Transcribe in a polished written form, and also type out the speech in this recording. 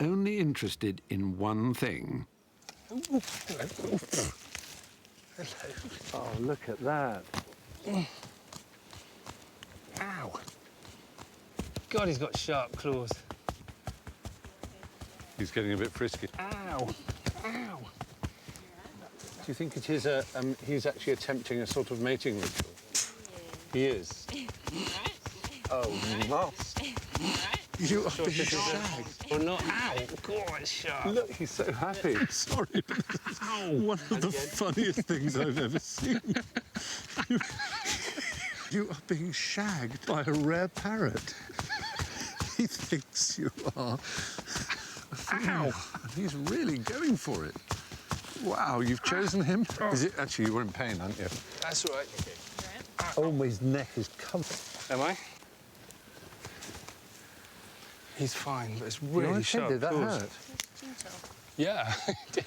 Only interested in one thing. Hello. Oh, look at that. Ow. God, he's got sharp claws. He's getting a bit frisky. Ow. Ow. Do you think it is he's actually attempting a sort of mating ritual? He is. Oh, must. You are being shagged. Or not. Ow. God, it's sharp. Look, he's so happy. Sorry, but this is one of the funniest things I've ever seen. You are being shagged by a rare parrot. He thinks you are. Ow. And he's really going for it. Wow, you've chosen him? Is it actually, you were in pain, aren't you? That's all right. Oh, his neck is covered. Am I? He's fine, but it's really sharp Did that claws. hurt? Yeah, it did.